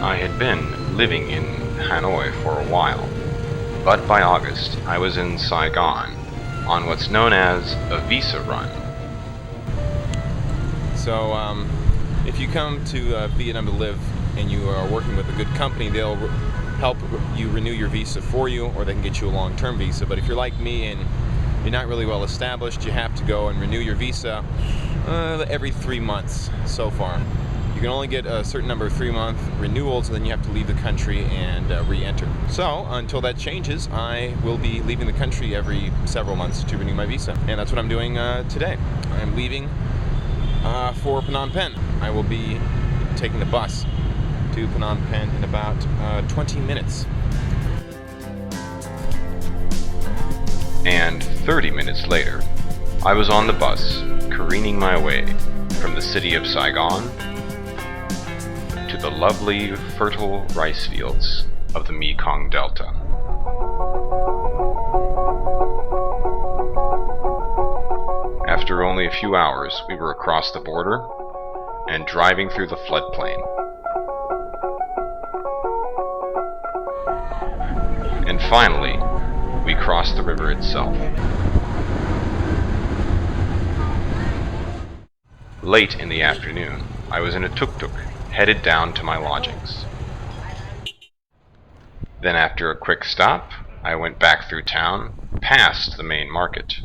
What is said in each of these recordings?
I had been living in Hanoi for a while, but by August I was in Saigon on what's known as a visa run. So if you come to Vietnam to live and you are working with a good company, they'll help you renew your visa for you, or they can get you a long-term visa. But if you're like me and you're not really well established, you have to go and renew your visa every 3 months so far. You can only get a certain number of 3-month renewals, and then you have to leave the country and re-enter. So until that changes, I will be leaving the country every several months to renew my visa, and that's what I'm doing today. I'm leaving for Phnom Penh. I will be taking the bus to Phnom Penh in about 20 minutes. And 30 minutes later, I was on the bus, careening my way from the city of Saigon to the lovely, fertile rice fields of the Mekong Delta. After only a few hours, we were across the border and driving through the floodplain. And finally, we crossed the river itself. Late in the afternoon, I was in a tuk-tuk, headed down to my lodgings. Then after a quick stop, I went back through town, past the main market,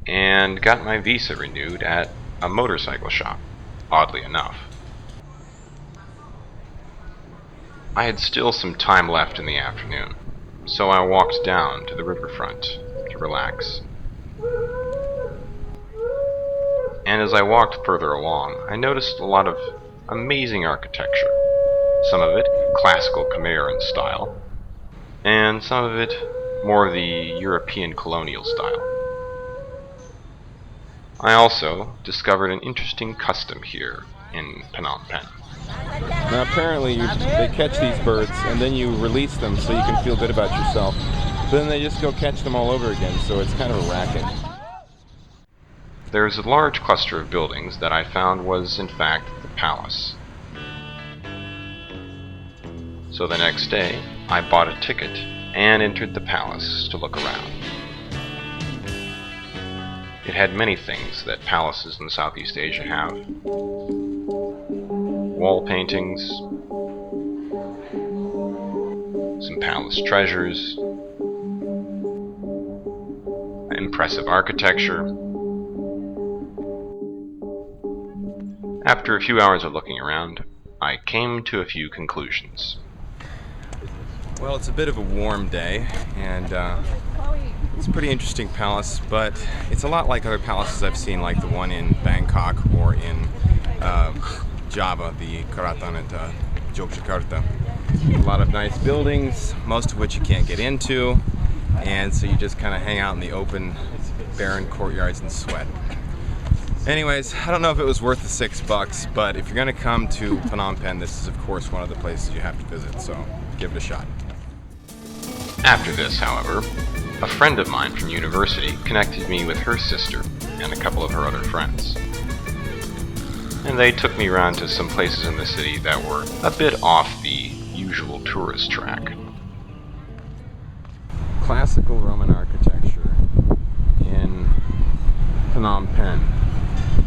and got my visa renewed at a motorcycle shop, oddly enough. I had still some time left in the afternoon, so I walked down to the riverfront to relax. And as I walked further along, I noticed a lot of amazing architecture, some of it classical Khmer in style, and some of it more the European colonial style. I also discovered an interesting custom here in Phnom Penh. Now apparently they catch these birds and then you release them so you can feel good about yourself. But then they just go catch them all over again, so it's kind of a racket. There's a large cluster of buildings that I found was in fact the palace. So the next day, I bought a ticket and entered the palace to look around. It had many things that palaces in Southeast Asia have. Wall paintings, some palace treasures, impressive architecture. After a few hours of looking around, I came to a few conclusions. Well, it's a bit of a warm day, and it's a pretty interesting palace, but it's a lot like other palaces I've seen, like the one in Bangkok or in Java, the Karaatan at Yogyakarta. A lot of nice buildings, most of which you can't get into, and so you just kind of hang out in the open, barren courtyards and sweat. Anyways, I don't know if it was worth the $6, but if you're going to come to Phnom Penh, this is of course one of the places you have to visit, so give it a shot. After this, however, a friend of mine from university connected me with her sister and a couple of her other friends. And they took me around to some places in the city that were a bit off the usual tourist track. Classical Roman architecture in Phnom Penh.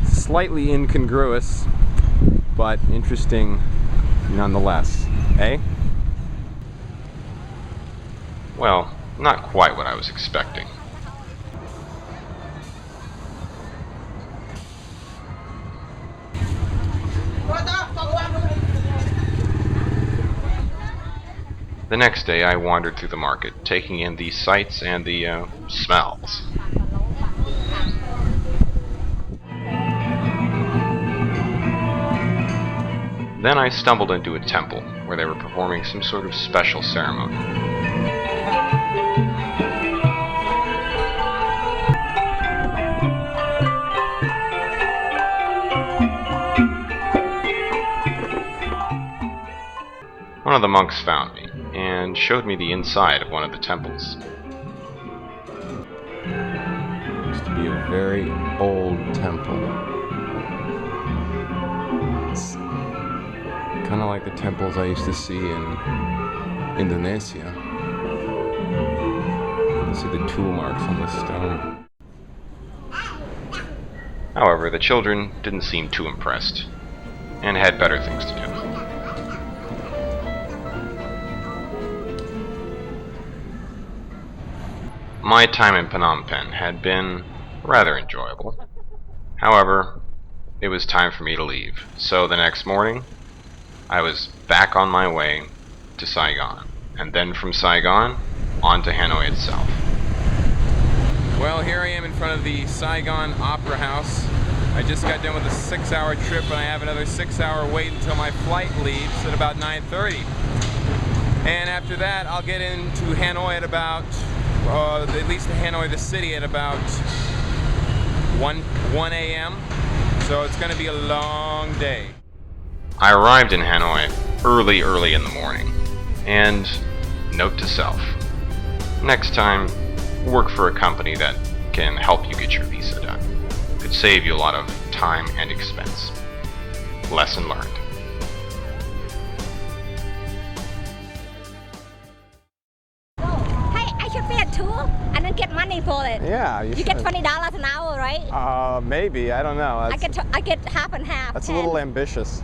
Slightly incongruous, but interesting nonetheless, eh? Well, not quite what I was expecting. The next day I wandered through the market, taking in the sights and the smells. Then I stumbled into a temple where they were performing some sort of special ceremony. One of the monks found me and showed me the inside of one of the temples. It used to be a very old temple. It's Kind of like the temples I used to see in Indonesia. You can see the tool marks on the stone. However, the children didn't seem too impressed, and had better things to do. My time in Phnom Penh had been rather enjoyable. However, it was time for me to leave, so the next morning, I was back on my way to Saigon, and then from Saigon, on to Hanoi itself. Well, here I am in front of the Saigon Opera House. I just got done with a 6-hour trip, and I have another 6-hour wait until my flight leaves at about 9:30. And after that, I'll get into Hanoi at about, at least to Hanoi the city at about 1 a.m. So it's going to be a long day. I arrived in Hanoi early in the morning, and note to self, next time, work for a company that can help you get your visa done. Could save you a lot of time and expense. Lesson learned. Hey, I should pay a tour and then get money for it. Yeah, You get $20 an hour, right? Maybe, I don't know. I get half and half. That's a 10. little ambitious.